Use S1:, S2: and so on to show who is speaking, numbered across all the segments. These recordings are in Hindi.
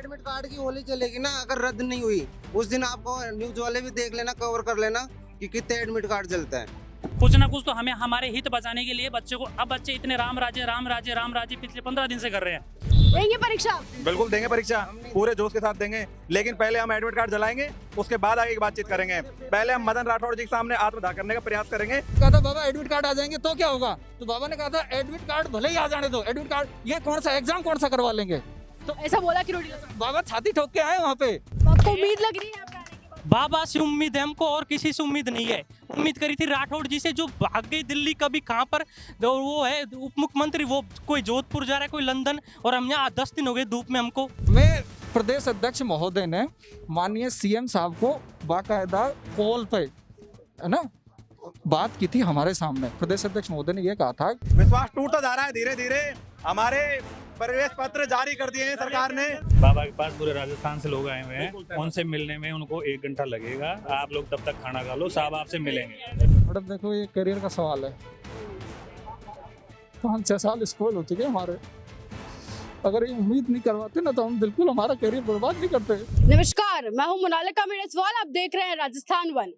S1: एडमिट कार्ड की होली चलेगी ना, अगर रद्द नहीं हुई उस दिन आपको न्यूज वाले भी देख लेना, कवर कर लेना कि कितने एडमिट कार्ड चलता है।
S2: कुछ ना कुछ तो हमें हमारे हित बचाने के लिए बच्चे को, अब बच्चे इतने राम राज्य पिछले 15 दिन से कर रहे हैं।
S3: देंगे परीक्षा?
S4: बिल्कुल देंगे परीक्षा, पूरे जोश के साथ देंगे, लेकिन पहले हम एडमिट कार्ड जलाएंगे, उसके बाद आगे की बातचीत करेंगे। पहले हम मदन राठौड़ जी के सामने आत्मदाह करने का प्रयास करेंगे।
S5: कहा था बाबा एडमिट कार्ड आ जाएंगे तो क्या होगा, तो बाबा ने कहा था एडमिट कार्ड भले ही आ जाने दो, एडमिट कार्ड ये कौन सा एग्जाम कौन सा करवा लेंगे।
S3: तो ऐसा बोला कि रोटी
S5: बाबा छाती ठोक के आए वहाँ पे।
S3: आपको उम्मीद लग रही है आपके आने की?
S2: बाबा से उम्मीद है हमको, और किसी से उम्मीद नहीं है। उम्मीद करी थी राठौड़ जी से, जो भाग गई दिल्ली, कभी कहाँ पर, और वो है उप मुख्यमंत्री, वो कोई जोधपुर जा रहा है, कोई लंदन, और हम यहाँ 10 दिन हो गए धूप में हमको।
S5: मैं प्रदेश अध्यक्ष महोदय ने माननीय सीएम साहब को बाकायदा कॉल पे, है ना, बात की थी हमारे सामने। प्रदेश अध्यक्ष महोदय ने ये कहा था
S4: विश्वास टूटता जा रहा है धीरे धीरे, हमारे प्रवेश पत्र जारी कर दिए हैं सरकार ने।
S6: बाबा के पास पूरे राजस्थान से लोग आए हुए हैं, उनसे मिलने में उनको 1 घंटा लगेगा। आप लोग तब तक खाना खा लो, साहब आपसे मिलेंगे।
S5: मैडम देखो ये करियर का सवाल है, 5-6 साल स्कूल हो चुके हमारे, अगर ये उम्मीद नहीं करवाते ना तो हम बिल्कुल हमारा करियर बर्बाद नहीं करते।
S3: नमस्कार, मैं हूं मोनालिका मेड़सवाल, आप देख रहे हैं राजस्थान वन।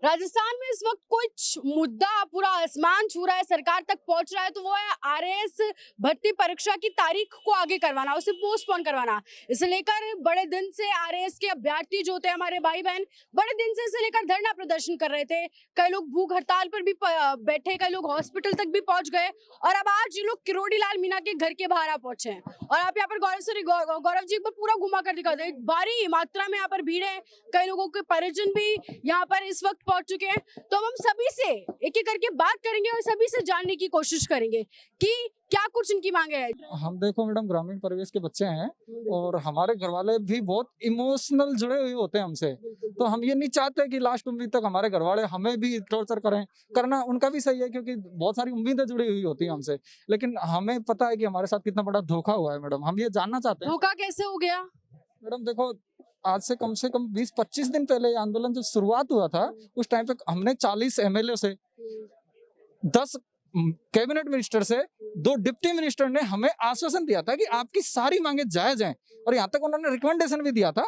S3: राजस्थान में इस वक्त कुछ मुद्दा पूरा आसमान छू रहा है, सरकार तक पहुंच रहा है, तो वो है आरएएस भर्ती परीक्षा की तारीख को आगे करवाना, उसे पोस्टपोन करवाना। इसे लेकर बड़े दिन से आरएएस के अभ्यर्थी जो होते हैं हमारे भाई बहन, बड़े दिन से इसे लेकर धरना प्रदर्शन कर रहे थे। कई लोग भूख हड़ताल पर भी बैठे, कई लोग हॉस्पिटल तक भी पहुंच गए, और अब आज ये लोग किरोड़ी लाल मीणा के घर के बाहर आ पहुंचे हैं। और आप यहाँ पर गौरव जी एक बार पूरा घुमा कर दिखा दे, भारी मात्रा में यहाँ पर भीड़ है, कई लोगों के परिजन भी यहाँ पर इस वक्त पहुंच चुके हैं। तो हम सभी से एक एक करके बात करेंगे और सभी से जानने की कोशिश करेंगे कि क्या कुछ इनकी मांगे हैं।
S5: हम देखो मैडम ग्रामीण परिवेश के बच्चे हैं और हमारे घर वाले भी बहुत इमोशनल जुड़े हुए होते हैं हमसे, तो हम ये नहीं चाहते कि लास्ट उम्मीद तक हमारे घर वाले हमें भी टॉर्चर करें। करना उनका भी सही है क्योंकि बहुत सारी उम्मीदें जुड़ी हुई होती हैं हमसे, लेकिन हमें पता है कि हमारे साथ कितना बड़ा धोखा हुआ है। मैडम हम ये जानना चाहते हैं
S3: धोखा कैसे हो गया।
S5: मैडम देखो आज से कम 20-25 दिन पहले ये आंदोलन जब शुरुआत हुआ था, उस टाइम पे हमने 40 एमएलए से, 10 कैबिनेट मिनिस्टर से, 2 डिप्टी मिनिस्टर ने हमें आश्वासन दिया था कि आपकी सारी मांगे जायज हैं, और यहाँ तक उन्होंने रिकमेंडेशन भी दिया था।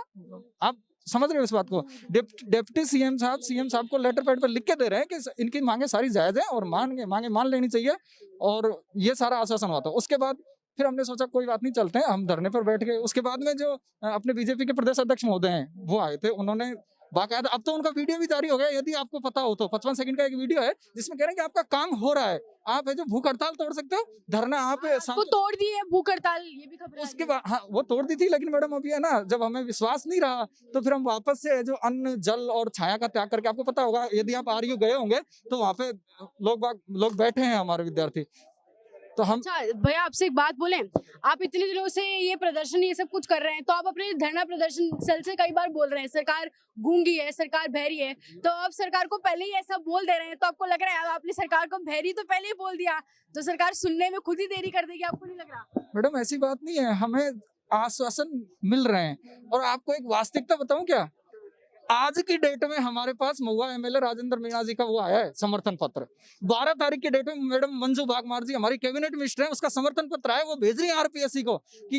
S5: आप समझ रहे हो इस बात को। डिप्टी सीएम साहब को लेटर पैड पर लिख के दे रहे हैं कि इनकी मांगे सारी जायज हैं और मांगे मान लेनी चाहिए, और ये सारा आश्वासन हुआ था। उसके बाद फिर हमने सोचा कोई बात नहीं, चलते हैं, हम धरने पर बैठ गए। उसके बाद में जो अपने बीजेपी के प्रदेश अध्यक्ष महोदय हैं वो आए थे, उन्होंने बाकायदा, अब तो उनका वीडियो भी जारी हो गया, यदि आपको पता हो तो 55 सेकंड का एक वीडियो है जिसमें कह रहे हैं कि आपका काम हो रहा है, आप है जो भूख हड़ताल तोड़ सकते हो, धरना आप
S3: वो तोड़ दी है भूख हड़ताल, ये भी खबर।
S5: उसके बाद हाँ वो तोड़ दी थी, लेकिन मैडम अभी है ना, जब हमें विश्वास नहीं रहा तो फिर हम वापस से जो अन्न जल और छाया का त्याग करके, आपको पता होगा यदि आप आरयू गए होंगे तो वहाँ पे लोग बैठे हैं हमारे विद्यार्थी। तो हम
S3: भैया आपसे एक बात बोलें, आप इतने दिनों से ये प्रदर्शन ये सब कुछ कर रहे हैं, तो आप अपने धरना प्रदर्शन सेल से कई बार बोल रहे हैं सरकार गूंगी है, सरकार बहरी है, तो आप सरकार को पहले ही ऐसा बोल दे रहे हैं, तो आपको लग रहा है आपने सरकार को बहरी तो पहले ही बोल दिया, तो सरकार सुनने में खुद ही देरी कर देगी, आपको नहीं लग रहा?
S5: मैडम ऐसी बात नहीं है, हमें आश्वासन मिल रहे हैं। और आपको एक वास्तविकता बताऊं क्या, आज की डेट में हमारे पास महुआ एमएलए राजेंद्र मीणा जी का वो आया है समर्थन पत्र। 12 तारीख की डेट में मैडम मंजू भागमार जी हमारी कैबिनेट मिनिस्टर हैं, उसका समर्थन पत्र आया, वो भेज रही है आरपीएससी को कि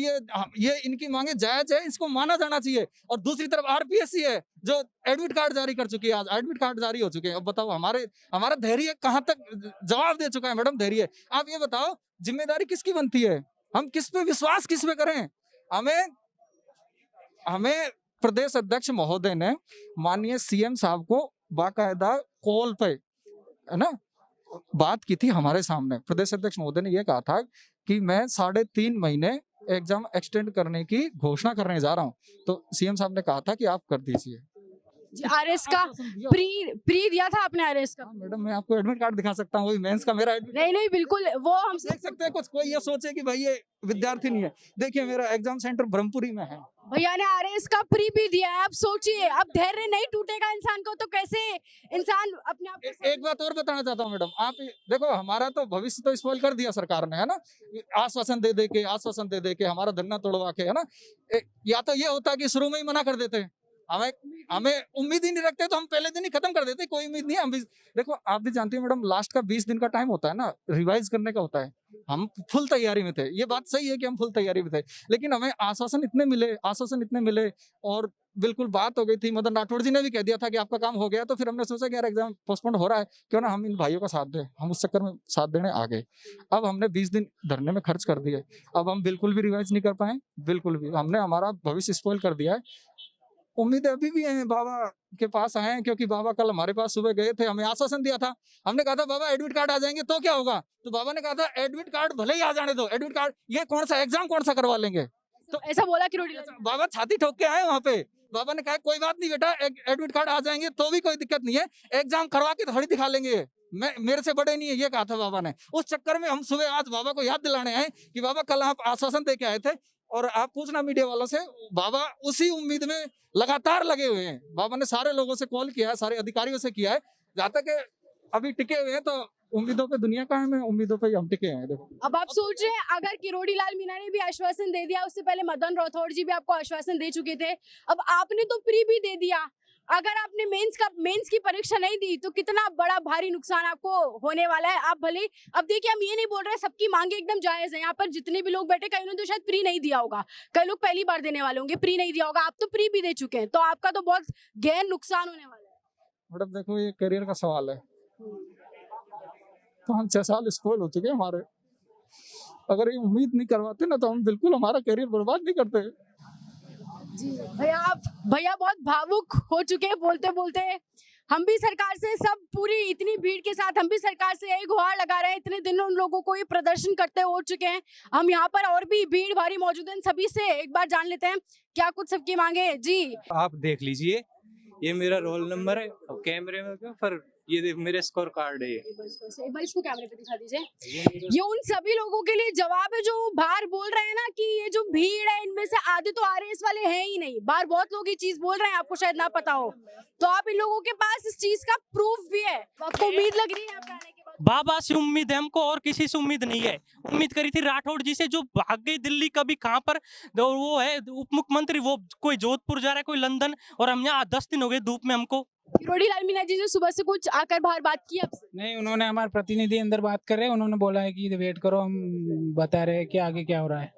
S5: ये इनकी मांगे जायज है, इसको माना जाना चाहिए। और दूसरी तरफ आरपीएससी है जो एडमिट कार्ड जारी कर चुकी है, आज एडमिट कार्ड जारी हो चुके हैं। अब बताओ हमारा धैर्य कहाँ तक जवाब दे चुका है मैडम, धैर्य। आप ये बताओ जिम्मेदारी किसकी बनती है, हम किस पे विश्वास किस पे करें। हमें प्रदेश अध्यक्ष महोदय ने माननीय सीएम साहब को बाकायदा कॉल पे, है ना, बात की थी हमारे सामने। प्रदेश अध्यक्ष महोदय ने यह कहा था कि मैं 3.5 महीने एग्जाम एक्सटेंड करने की घोषणा करने जा रहा हूं, तो सीएम साहब ने कहा था कि आप कर दीजिए।
S3: आरएस का प्री दिया था आपने आरएस का?
S5: मैडम मैं आपको एडमिट कार्ड दिखा सकता हूँ, वही मेंस का मेरा एडमिट।
S3: नहीं बिल्कुल, वो हम
S5: देख सकते हैं। कुछ कोई ये सोचे कि भाई ये विद्यार्थी नहीं है, देखिए मेरा एग्जाम सेंटर ब्रह्मपुरी में है।
S3: भैया ने आरएस का प्री भी दिया है, आप सोचिए, अब धैर्य नहीं टूटेगा इंसान को तो कैसे इंसान अपने आप को। एक
S5: बात और बताना चाहता हूँ मैडम, आप देखो हमारा तो भविष्य तो स्पॉइल कर दिया सरकार ने, है ना, आश्वासन दे दे के हमारा धरना तोड़वा के, है ना। या तो ये होता कि शुरू में ही मना कर देते हमें हमें उम्मीद ही नहीं रखते तो हम पहले दिन ही खत्म कर देते, कोई उम्मीद नहीं है। हम भी देखो, आप भी जानते हो मैडम, लास्ट का 20 दिन का टाइम होता है ना, रिवाइज करने का होता है। हम फुल तैयारी में थे, ये बात सही है कि हम फुल तैयारी में थे, लेकिन हमें आश्वासन इतने मिले और बिल्कुल बात हो गई थी। मदन राठौड़ जी ने भी कह दिया था कि आपका काम हो गया, तो फिर हमने सोचा कि यार एग्जाम पोस्टपोन हो रहा है, क्यों ना हम इन भाइयों का साथ दें। हम उस चक्कर में साथ देने आ गए। अब हमने 20 दिन धरने में खर्च कर दिए, अब हम बिल्कुल भी रिवाइज नहीं कर पाए, बिल्कुल भी हमने हमारा भविष्य स्पॉइल कर दिया है। उम्मीदें अभी भी हैं, बाबा के पास आए हैं, क्योंकि बाबा कल हमारे पास सुबह गए थे, हमें आश्वासन दिया था। हमने कहा था बाबा एडमिट कार्ड आ जाएंगे तो क्या होगा, तो बाबा ने कहा था एडमिट कार्ड भले ही आ जाने दो, एडमिट कार्ड ये कौन सा एग्जाम कौन सा करवा लेंगे।
S3: तो ऐसा बोला किरोड़ी लाल मीणा।
S5: बाबा छाती ठोक के आए वहाँ पे, बाबा ने कहा कोई बात नहीं बेटा, एडमिट कार्ड आ जाएंगे तो भी कोई दिक्कत नहीं है, एग्जाम करवा के थोड़ी दिखा लेंगे, मैं मेरे से बड़े नहीं है, ये कहा था बाबा ने। उस चक्कर में हम सुबह आज बाबा को याद दिलाने आए कि बाबा कल आप आश्वासन दे के आए थे, और आप पूछना मीडिया वालों से, बाबा उसी उम्मीद में लगातार लगे हुए हैं। बाबा ने सारे लोगों से कॉल किया है, सारे अधिकारियों से किया है, जहाँ तक अभी टिके हुए हैं, तो उम्मीदों पे दुनिया कायम है, उम्मीदों पे हम टिके हैं। देखो
S3: अब आप सोच रहे हैं, अगर किरोड़ी लाल मीणा ने भी आश्वासन दे दिया, उससे पहले मदन राठौड़ जी भी आपको आश्वासन दे चुके थे, अब आपने तो प्री भी दे दिया, अगर आपने मेंस की परीक्षा नहीं दी तो कितना बड़ा भारी नुकसान आपको होने वाला है। आप भले, अब देखिए हम ये नहीं बोल रहे, सबकी मांगे एकदम जायज है, यहाँ पर जितने भी लोग बैठे, कई ने तो शायद प्री नहीं दिया होगा, कई लोग पहली बार देने वाले होंगे, प्री नहीं दिया होगा, आप तो प्री भी दे चुके हैं, तो आपका तो बहुत गहन नुकसान होने वाला है।
S5: मैडम देखो, ये करियर का सवाल है, तो हम 6 साल स्कूल हो चुके हैं हमारे, अगर ये उम्मीद नहीं करवाते ना तो हम बिल्कुल हमारा करियर बर्बाद नहीं करते।
S3: जी भैया बहुत भावुक हो चुके हैं बोलते बोलते। हम भी सरकार से, सब पूरी इतनी भीड़ के साथ हम भी सरकार से यही गुहार लगा रहे हैं, इतने दिन उन लोगों को ये प्रदर्शन करते हो चुके हैं। हम यहाँ पर और भी भीड़ भारी मौजूद है, सभी से एक बार जान लेते हैं क्या कुछ सबकी मांगे। जी
S7: आप देख लीजिए, ये मेरा रोल नंबर है, और कैमरे में क्या पर ये मेरे स्कोर कार्ड है।
S3: एक बार इसको कैमरे पे दिखा दीजिए। ये उन सभी लोगों के लिए जवाब है जो बाहर बोल रहे हैं ना कि ये जो भीड़ है इनमें से आधे तो आरएस वाले हैं ही नहीं। बाहर बहुत लोग ये चीज बोल रहे हैं, आपको शायद ना पता हो, तो आप इन लोगों के पास इस चीज का प्रूफ भी है। आपको उम्मीद लग रही है आपके आने के बाद?
S2: बाबा से उम्मीद है हमको, और किसी से उम्मीद नहीं है। उम्मीद करी थी राठौड़ जी से, जो भाग गई दिल्ली, कभी कहाँ पर वो है उप मुख्यमंत्री, वो कोई जोधपुर जा रहा है, कोई लंदन, और हम यहाँ 10 दिन हो गए धूप में। हमको
S3: किरोड़ी लाल मीणा जी ने सुबह से कुछ आकर बाहर बात की आपसे?
S8: नहीं, उन्होंने, हमारे प्रतिनिधि अंदर बात कर रहे हैं, उन्होंने बोला है कि वेट करो, हम बता रहे हैं कि आगे क्या हो रहा है।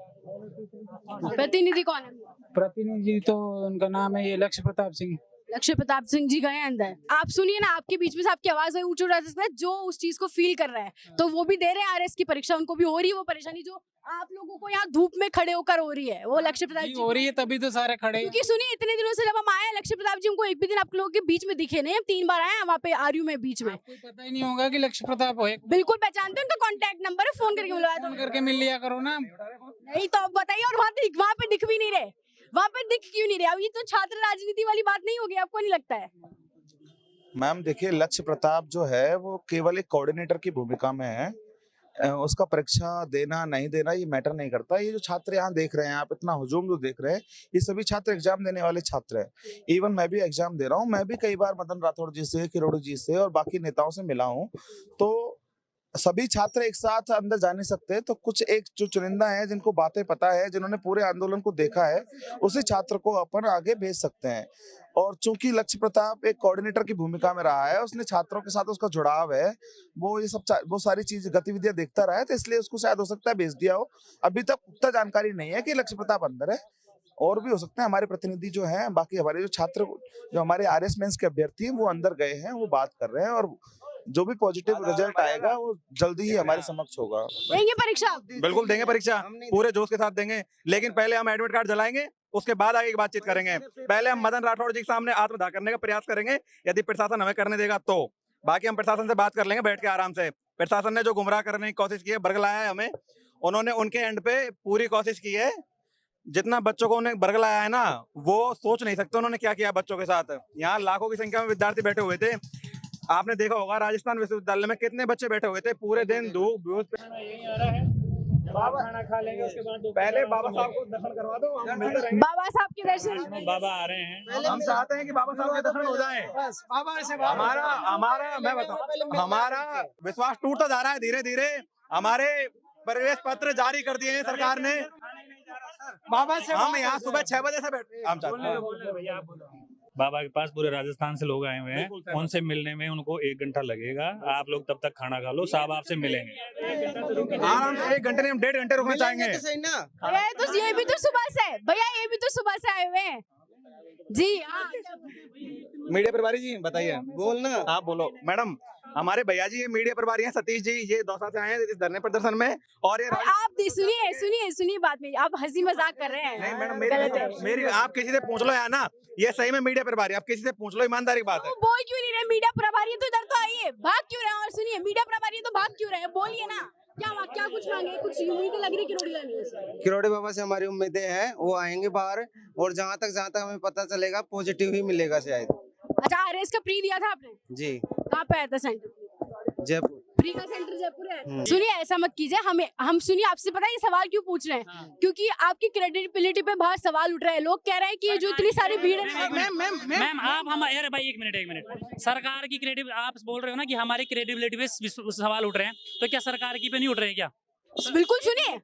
S3: प्रतिनिधि कौन है?
S8: प्रतिनिधि तो उनका नाम है ये लक्ष्य प्रताप सिंह।
S3: लक्ष्य प्रताप सिंह जी गए अंदर। आप सुनिए ना, आपके बीच में से आपकी आवाज ऊंची उठ रहा है, जो उस चीज को फील कर रहा है, तो वो भी दे रहे हैं आरएस की परीक्षा, उनको भी हो रही है वो परेशानी जो आप लोगों को यहाँ धूप में खड़े होकर हो रही है, वो लक्ष्य प्रताप जी
S8: हो रही है, तभी तो सारे खड़े।
S3: क्योंकि सुनिए, इतने दिनों से जब हम आए, लक्ष्य प्रताप जी हमको एक भी दिन आप लोगों के बीच में दिखे नहीं। हम 3 बार आए हैं वहाँ पे आरयू में बीच में।
S8: कोई पता ही नहीं होगा कि लक्ष्य प्रताप हो।
S3: बिल्कुल पहचानते हैं, उनका कॉन्टैक्ट नंबर है, फोन करके बुलवाया
S8: फोन करके मिल लिया करो ना।
S3: नहीं तो आप बताइए, और वहाँ पे दिख भी नहीं रहे, वहाँ पे दिख क्यों नहीं रहे? अब ये तो छात्र राजनीति वाली बात नहीं होगी, आपको नहीं लगता है?
S9: मैम देखिए, लक्ष्य प्रताप जो है वो केवल एक कोऑर्डिनेटर की भूमिका में है। उसका परीक्षा देना नहीं देना ये मैटर नहीं करता। ये जो छात्र यहाँ देख रहे हैं, आप इतना हुजूम जो देख रहे हैं, ये सभी छात्र एग्जाम देने वाले छात्र हैं। इवन मैं भी एग्जाम दे रहा हूँ। मैं भी कई बार मदन राठौड़ जी से, किरोड़ी जी से और बाकी नेताओं से मिला हूँ। तो सभी छात्र एक साथ अंदर जा नहीं सकते, तो कुछ एक जो चुनिंदा है, जिनको बातें पता है, जिन्होंने पूरे आंदोलन को देखा है, उसी छात्र को अपन आगे भेज सकते हैं। और चूंकि लक्ष्य प्रताप एक कोऑर्डिनेटर की भूमिका में रहा है, उसने छात्रों के साथ उसका जुड़ाव है, वो ये सब वो सारी चीज गतिविधियां देखता रहा है, तो इसलिए उसको शायद हो सकता है भेज दिया हो। अभी तक पुख्ता जानकारी नहीं है कि लक्ष्य प्रताप अंदर है, और भी हो सकता है। हमारे प्रतिनिधि जो हैं, बाकी हमारे जो छात्र, जो हमारे आरएस मेंस के अभ्यर्थी हैं, वो अंदर गए हैं, वो बात कर रहे हैं, और जो भी पॉजिटिव रिजल्ट आएगा वो जल्दी ही हमारे समक्ष होगा।
S3: देंगे परीक्षा?
S4: बिल्कुल देंगे परीक्षा, पूरे जोश के साथ देंगे, लेकिन पहले हम एडमिट कार्ड जलाएंगे, उसके बाद आगे की बातचीत करेंगे। पहले हम मदन राठौड़ जी के सामने आत्मदाह करने का प्रयास करेंगे, यदि प्रशासन हमें करने देगा तो। बाकी हम प्रशासन से बात कर लेंगे बैठ के आराम से। प्रशासन ने जो गुमराह करने की कोशिश की है, बरगलाया है हमें, उन्होंने उनके एंड पे पूरी कोशिश की है। जितना बच्चों को उन्हें बरगलाया है ना, वो सोच नहीं सकते उन्होंने क्या किया बच्चों के साथ। यहाँ लाखों की संख्या में विद्यार्थी बैठे हुए थे। आपने देखा होगा राजस्थान विश्वविद्यालय में कितने बच्चे बैठे हुए थे, पूरे दिन धूप
S6: खाना खा लेंगे, उसके बाद
S4: पहले बाबा साहब को दर्शन करवा दो। हम मिलते रहेंगे।
S3: बाबा साहब के दर्शन,
S6: बाबा आ रहे हैं,
S4: हम चाहते हैं कि बाबा साहब के दर्शन हो जाएं। हमारा मैं बताऊं, हमारा विश्वास टूटता जा रहा है धीरे धीरे। हमारे प्रवेश पत्र जारी कर दिए हैं सरकार ने। बाबा से हम यहाँ सुबह 6 बजे से बैठे, हम चाहते हैं
S6: बाबा के पास पूरे राजस्थान से लोग आए हुए हैं, उनसे मिलने में उनको 1 घंटा लगेगा। आप लोग तब तक खाना खा लो, साहब आपसे मिलेंगे।
S4: आराम से 1 घंटे नहीं, हम 1.5 घंटे रुकना चाहेंगे।
S1: तो सही ना।
S3: ये भी तो सुबह से है भैया, ये भी तो सुबह से आए हुए हैं जी। हाँ
S4: मीडिया प्रभारी जी बताइए।
S1: बोलना।
S4: आप बोलो मैडम। हमारे भैया जी ये मीडिया प्रभारी हैं, सतीश जी, ये दौसा से आए हैं इस धरने प्रदर्शन में। और ये
S3: आप सुनिए सुनिए सुनिए बात मेरी, आप हंसी मजाक कर रहे हैं।
S4: नहीं मैडम,
S3: गलत है।
S4: मेरी आप किसी से पूछ लो यार ना, ये सही में मीडिया प्रभारी, आप किसी से पूछ लो, ईमानदारी की बात है।
S3: वो बोल क्यों नहीं रहे? मीडिया प्रभारी है तो इधर तो आइए, भाग क्यों रहे हैं? और सुनिए, मीडिया प्रभारी है तो भाग क्यों रहे हैं? बोलिए ना, क्या कुछ मांगे? कुछ उम्मीदें लग रही किरोड़ी लाने से?
S1: किरोड़ी बाबा से हमारी उम्मीदें हैं, वो आएंगे बाहर, और जहाँ तक हमें पता चलेगा पॉजिटिव ही मिलेगा शायद।
S3: अच्छा, आरएस का प्री दिया था आपने?
S1: जी।
S3: कहाँ पे आया था सेंटर?
S1: जयपुर।
S3: प्री का सेंटर जयपुर है। सुनिए, ऐसा मत कीजिए, हम सुनिए, आपसे पता है ये सवाल क्यों पूछ रहे हैं? क्योंकि आपकी क्रेडिबिलिटी पे बाहर सवाल उठ रहे हैं। लोग कह रहे हैं कि ये जो इतनी सारी भीड़ है।
S2: मैम आप हम अरे भाई एक मिनट, सरकार की क्रेडिट आप बोल रहे हो ना कि हमारी क्रेडिबिलिटी पे सवाल उठ रहे हैं, तो क्या सरकार की पे नहीं उठ रहे हैं क्या?
S3: बिल्कुल सुनिए,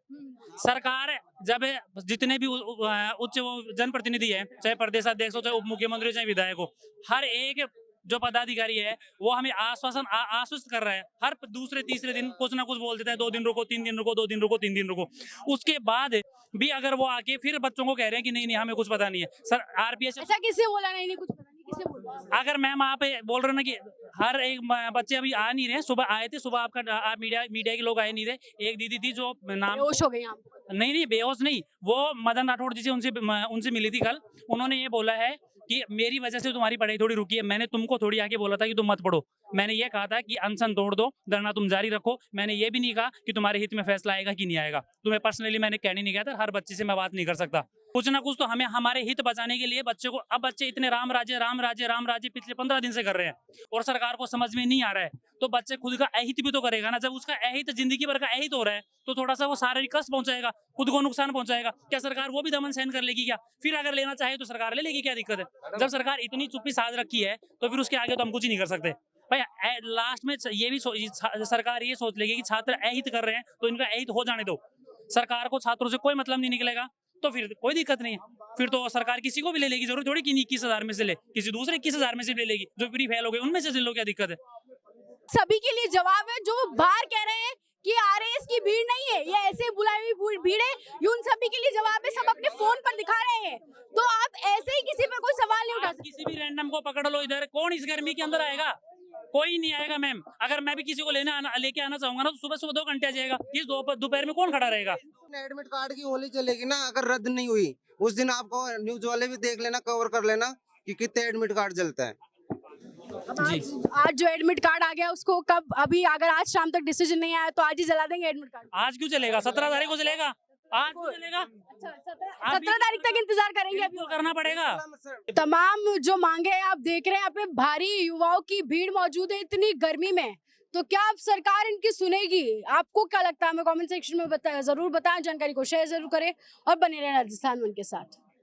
S2: सरकार जब जितने भी उच्च जनप्रतिनिधि है, चाहे प्रदेश अध्यक्ष हो, चाहे उप मुख्यमंत्री हो, चाहे विधायक हो, हर एक जो पदाधिकारी है वो हमें आश्वस्त कर रहा है। हर दूसरे तीसरे दिन कुछ ना कुछ बोल देता है, 2 दिन रुको, 3 दिन रुको, 2 दिन रुको, 3 दिन रुको। उसके बाद भी अगर वो आके फिर बच्चों को कह रहे हैं कि नहीं हमें कुछ पता नहीं है। सर आरपीएस
S3: ऐसा किससे बोला? नहीं कुछ पता नहीं, किससे बोला?
S2: अगर मैम आप बोल रहे हो ना कि हर एक बच्चे अभी आ नहीं रहे, सुबह आए थे, सुबह आपका आप मीडिया के लोग आए नहीं थे। एक दीदी थी जो नाम
S3: बेहोश हो गई यहाँ पे।
S2: नहीं बेहोश नहीं, वो मदन राठौड़ जी से उनसे मिली थी कल। उन्होंने ये बोला है कि मेरी वजह से तुम्हारी पढ़ाई थोड़ी रुकी है, मैंने तुमको थोड़ी आके बोला था कि तुम मत पढ़ो। मैंने ये कहा था कि अनशन तोड़ दो, धरना तुम जारी रखो। मैंने ये भी नहीं कहा कि तुम्हारे हित में फैसला आएगा कि नहीं आएगा। तुम्हें पर्सनली मैंने कहने नहीं गया था, हर बच्चे से मैं बात नहीं कर सकता। कुछ ना कुछ तो हमें हमारे हित बचाने के लिए बच्चे को, अब बच्चे इतने राम राज्य पिछले 15 दिन से कर रहे हैं और सरकार को समझ में नहीं आ रहा है, तो बच्चे खुद का अहित भी तो करेगा ना। जब उसका अहित जिंदगी भर का अहित हो रहा है तो थोड़ा सा वो शारीरिक कष्ट पहुंचाएगा, खुद को नुकसान पहुंचाएगा। क्या सरकार वो भी दमन सहन कर लेगी क्या? फिर अगर लेना चाहे तो सरकार ले लेगी, क्या दिक्कत है? जब सरकार इतनी चुप्पी साध रखी है तो फिर उसके आगे तो हम कुछ ही नहीं कर सकते भाई। लास्ट में ये भी सरकार ये सोच लेगी कि छात्र अहित कर रहे हैं तो इनका अहित हो जाने दो। सरकार को छात्रों से कोई मतलब नहीं निकलेगा तो फिर कोई दिक्कत नहीं है। फिर तो सरकार किसी को भी ले लेगी, जरूरी थोड़ी कि 21,000 में से ले, किसी दूसरे 21,000 में से ले लेगी। जो फ्री फेल हो गए उनमें से ले लो, क्या दिक्कत है?
S3: सभी के लिए जवाब है। जो बाहर कह रहे हैं कि आरएस की भीड़ नहीं है, ये ऐसे बुलाई हुई भीड़ है, ये उन सभी के लिए जवाब है। सब अपने फोन पर दिखा रहे हैं, तो आप ऐसे ही किसी पर कोई सवाल नहीं उठा सकते।
S2: किसी भी रैंडम को पकड़ लो इधर, कौन इस गर्मी के अंदर आएगा? कोई नहीं आएगा मैम। अगर मैं भी किसी को लेके आना चाहूंगा ना तो सुबह 2 घंटे आ जाएगा। इस दोपहर में कौन खड़ा रहेगा?
S1: एडमिट कार्ड की होली चलेगी ना, अगर रद्द नहीं हुई उस दिन आपको न्यूज वाले भी देख लेना, कवर कर लेना कि कितने एडमिट कार्ड जलता है।
S3: आज जो एडमिट कार्ड आ गया उसको कब, अभी अगर आज शाम तक डिसीजन नहीं आया तो आज ही जला देंगे एडमिट कार्ड।
S2: आज क्यों चलेगा? 17 तारीख को चलेगा। आज क्यों चलेगा?
S3: अच्छा, 17 तारीख तक इंतजार करेंगे। अभी
S2: तो करना पड़ेगा।
S3: तमाम जो मांगे हैं आप देख रहे हैं, यहाँ पे भारी युवाओं की भीड़ मौजूद है इतनी गर्मी में। तो क्या अब सरकार इनकी सुनेगी? आपको क्या लगता है? हमें कमेंट सेक्शन में जरूर बताएं। जानकारी को शेयर जरूर करें और बने रहें राजस्थान वन के साथ।